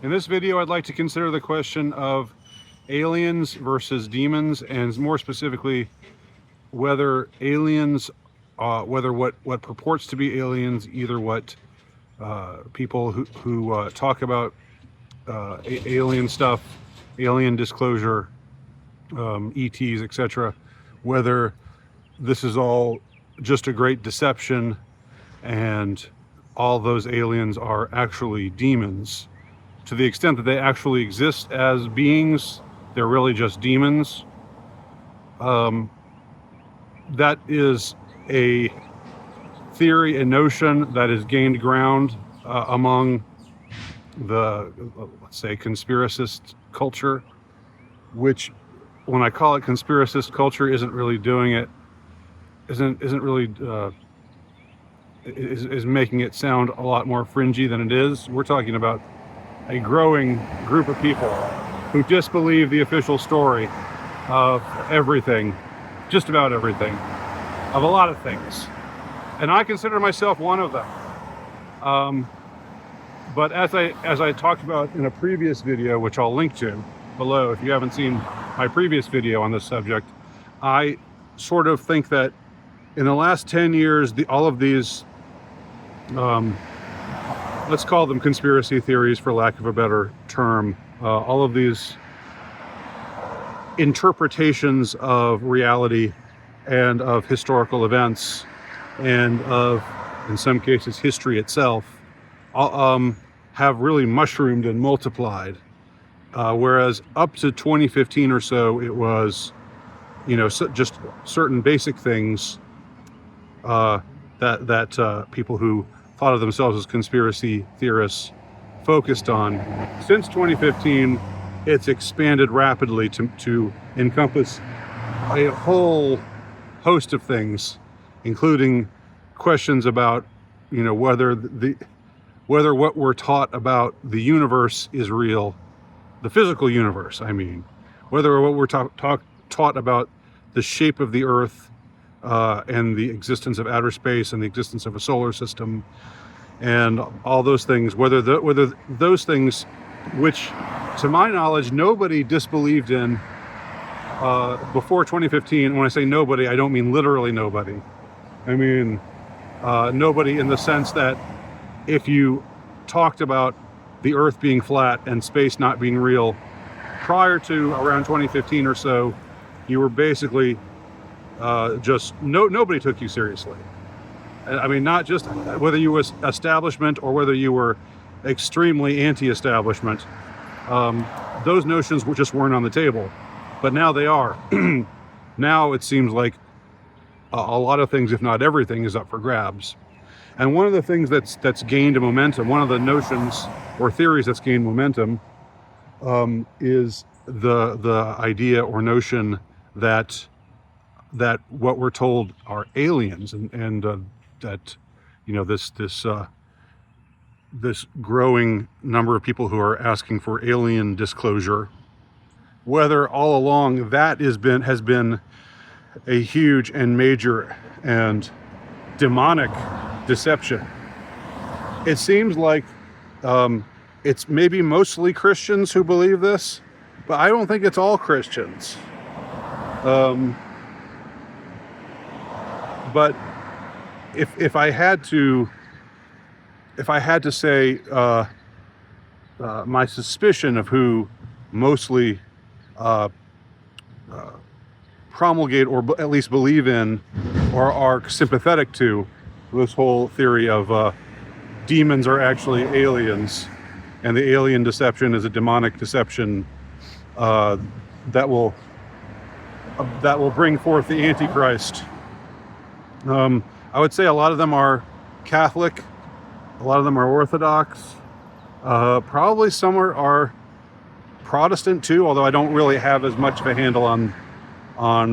In this video, I'd like to consider the question of aliens versus demons, and more specifically, whether aliens, whether what purports to be aliens, either what people who talk about alien stuff, alien disclosure, ETs, etc., whether this is all just a great deception and all those aliens are actually demons. To the extent that they actually exist as beings, they're really just demons. That is a theory, a notion that has gained ground among the, let's say, conspiracist culture, which, when I call it conspiracist culture, isn't really making it sound a lot more fringy than it is. We're talking about a growing group of people who disbelieve the official story of everything, just about everything, of a lot of things. And I consider myself one of them. But as I talked about in a previous video, which I'll link to below if you haven't seen my previous video on this subject, I sort of think that in the last 10 years, all of these, let's call them conspiracy theories for lack of a better term, all of these interpretations of reality and of historical events and of, in some cases, history itself, have really mushroomed and multiplied. Whereas up to 2015 or so, it was, just certain basic things that people who thought of themselves as conspiracy theorists focused on. Since 2015, it's expanded rapidly to encompass a whole host of things, including questions about, whether what we're taught about the universe is real, the physical universe, I mean, whether what we're taught about the shape of the Earth and the existence of outer space and the existence of a solar system and all those things, whether those things, which to my knowledge nobody disbelieved in before 2015. When I say nobody, I don't mean literally nobody. I mean nobody in the sense that if you talked about the Earth being flat and space not being real prior to around 2015 or so, you were basically nobody took you seriously. I mean, not just whether you were establishment or whether you were extremely anti-establishment. Those notions just weren't on the table, but now they are. Now it seems like a lot of things, if not everything, is up for grabs. And one of the things that's gained momentum, one of the notions or theories that's gained momentum, is the idea or notion that what we're told are aliens, and that this growing number of people who are asking for alien disclosure, whether all along that has been a huge and major and demonic deception. It seems like it's maybe mostly Christians who believe this, but I don't think it's all Christians. But if I had to say my suspicion of who mostly promulgate or at least believe in or are sympathetic to this whole theory of demons are actually aliens, and the alien deception is a demonic deception that will bring forth the Antichrist. I would say a lot of them are Catholic, a lot of them are Orthodox, probably some are Protestant too, although I don't really have as much of a handle on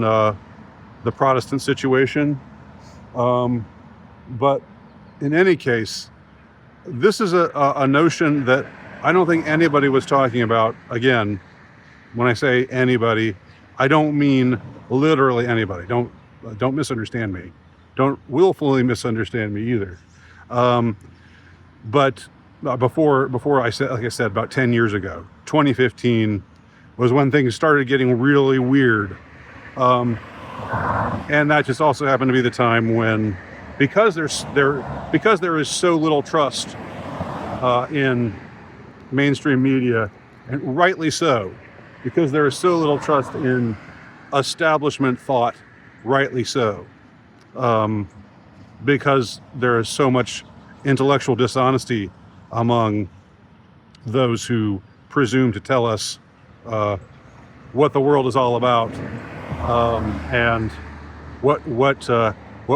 the Protestant situation. But in any case, this is a notion that I don't think anybody was talking about. Again, when I say anybody, I don't mean literally anybody. Don't misunderstand me. Don't willfully misunderstand me either. But before I said, like I said, about 10 years ago. 2015 was when things started getting really weird. And that just also happened to be the time when, because there is so little trust in mainstream media, and rightly so, because there is so little trust in establishment thought, rightly so, because there is so much intellectual dishonesty among those who presume to tell us what the world is all about, and what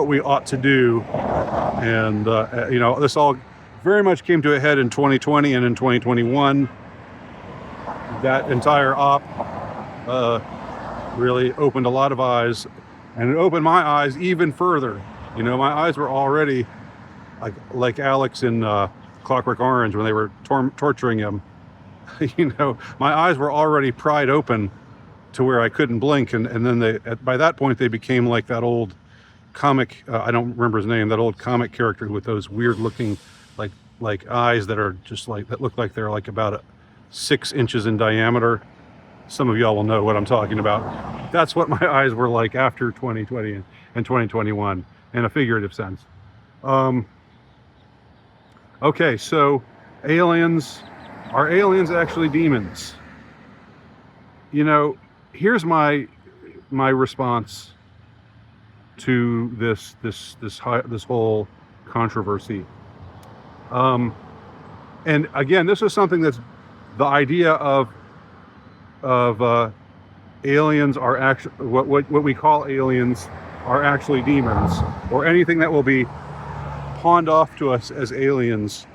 we ought to do. And this all very much came to a head in 2020 and in 2021. That entire op really opened a lot of eyes, and it opened my eyes even further. My eyes were already like Alex in Clockwork Orange when they were torturing him. My eyes were already pried open to where I couldn't blink, and then by that point they became like that old comic, I don't remember his name, that old comic character with those weird looking like eyes that are just that look like they're like about 6 inches in diameter. Some of y'all will know what I'm talking about. That's what my eyes were like after 2020 and 2021 in a figurative sense. Okay, so aliens. Are aliens actually demons? Here's my response to this whole controversy. And again, this is something that's the idea of aliens are actually what we call aliens are actually demons, or anything that will be pawned off to us as aliens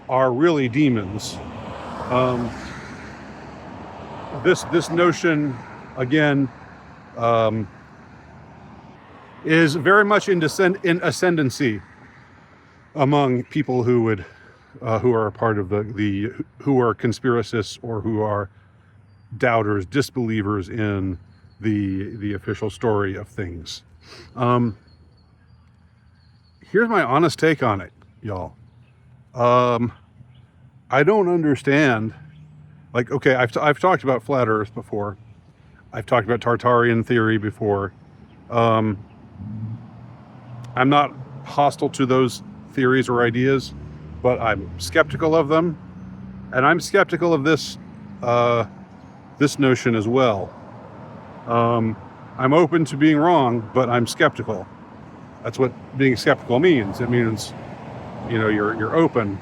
are really demons. This notion, again, is very much in ascendancy among people who are a part of who are conspiracists, or who are doubters, disbelievers in the official story of things. Here's my honest take on it, y'all. I don't understand. Okay, I've talked about flat Earth before. I've talked about Tartarian theory before. I'm not hostile to those theories or ideas, but I'm skeptical of them, and I'm skeptical of this notion as well. I'm open to being wrong, but I'm skeptical. That's what being skeptical means. It means, you're open,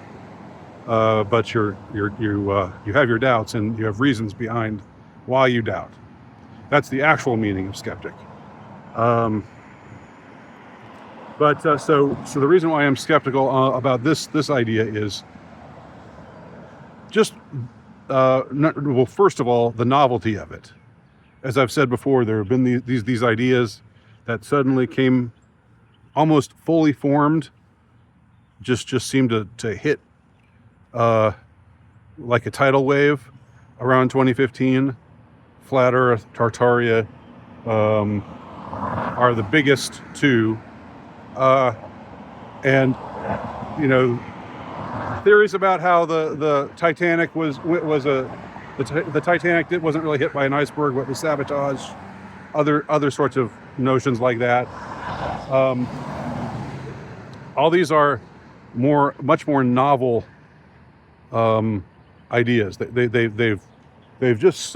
but you have your doubts, and you have reasons behind why you doubt. That's the actual meaning of skeptic. So the reason why I'm skeptical about this idea is just first of all, the novelty of it. As I've said before, there have been these ideas that suddenly came almost fully formed, just seemed to hit like a tidal wave around 2015. Flat Earth, Tartaria are the biggest two, and theories about how the Titanic the Titanic wasn't really hit by an iceberg, but was sabotage. Other sorts of notions like that. All these are much more novel ideas. They've just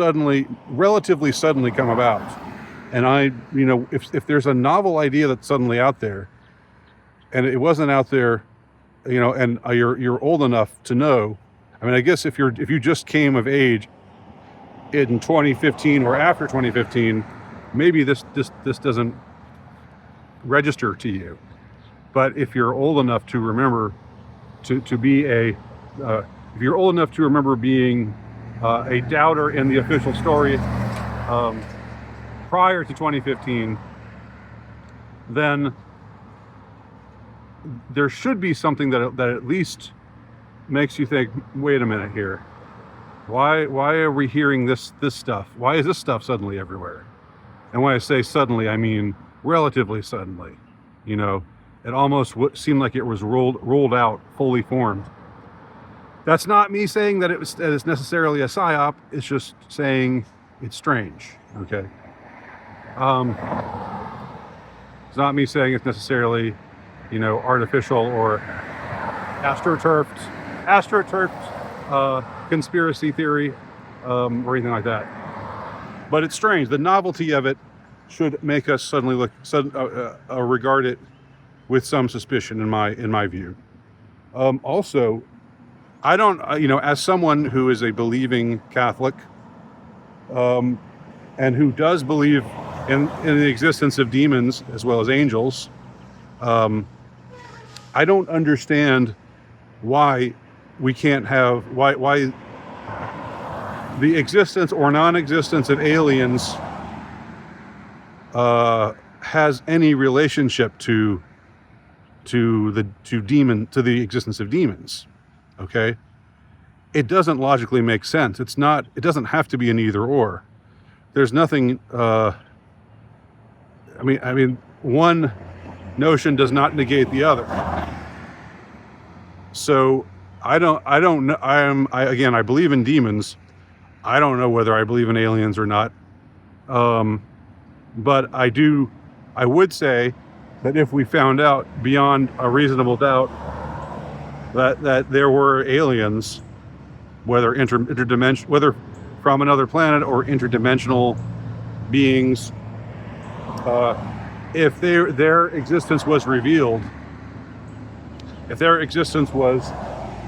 relatively suddenly come about. And if there's a novel idea that's suddenly out there, and it wasn't out there, and you're old enough to know. I mean, I guess if you just came of age in 2015 or after 2015, maybe this doesn't register to you. But if you're old enough to remember if you're old enough to remember being a doubter in the official story prior to 2015, then there should be something that at least makes you think, wait a minute here. Why are we hearing this stuff? Why is this stuff suddenly everywhere? And when I say suddenly, I mean relatively suddenly. It almost seemed like it was rolled out, fully formed. That's not me saying that that it's necessarily a psyop. It's just saying it's strange. Okay. It's not me saying it's necessarily, artificial or astroturfed conspiracy theory, or anything like that. But it's strange. The novelty of it should make us suddenly regard it with some suspicion, in my view. Also, I don't, as someone who is a believing Catholic, and who does believe in the existence of demons as well as angels, I don't understand why we can't have, why the existence or non-existence of aliens has any relationship to the existence of demons. Okay, it doesn't logically make sense. It doesn't have to be an either or. There's nothing, I mean one notion does not negate the other. So I don't know. I believe in demons. I don't know whether I believe in aliens or not. But I would say that if we found out beyond a reasonable doubt that there were aliens, whether whether from another planet or interdimensional beings, if their existence was revealed, if their existence was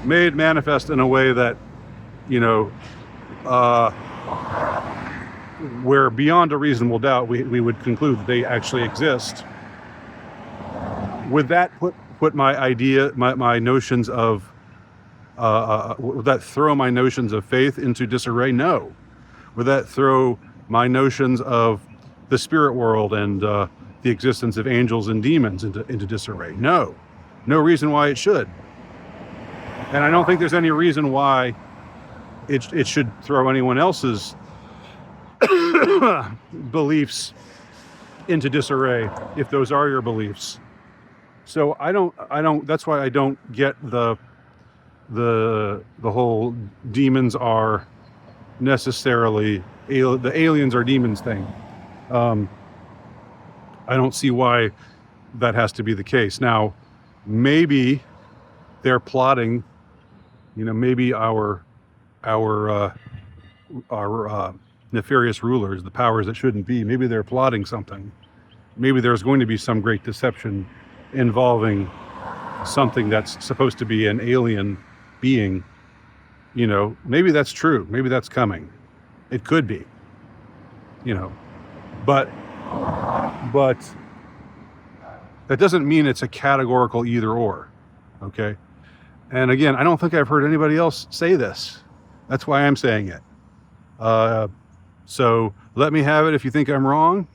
made manifest in a way that, where beyond a reasonable doubt we would conclude that they actually exist, would that put my notions of would that throw my notions of faith into disarray? No. Would that throw my notions of the spirit world and the existence of angels and demons into disarray? No. No reason why it should. And I don't think there's any reason why it should throw anyone else's beliefs into disarray if those are your beliefs. So I don't that's why I don't get the whole demons are necessarily the aliens are demons thing. I don't see why that has to be the case. Now, maybe they're plotting, maybe our nefarious rulers, the powers that shouldn't be, maybe they're plotting something. Maybe there's going to be some great deception involving something that's supposed to be an alien being. Maybe that's true. Maybe that's coming. It could be. But that doesn't mean it's a categorical either or. Okay. And again, I don't think I've heard anybody else say this. That's why I'm saying it. So let me have it if you think I'm wrong,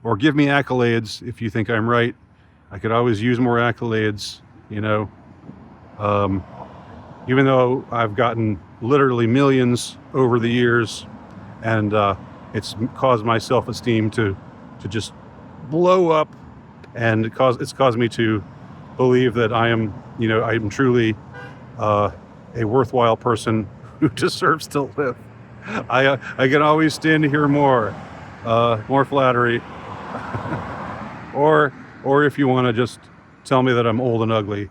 or give me accolades if you think I'm right. I could always use more accolades, even though I've gotten literally millions over the years, and it's caused my self-esteem to just blow up, and it's caused me to believe that I am truly a worthwhile person who deserves to live. I can always stand to hear more flattery, or if you want to just tell me that I'm old and ugly,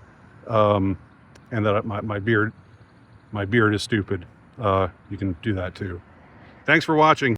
and that my beard is stupid, you can do that too. Thanks for watching.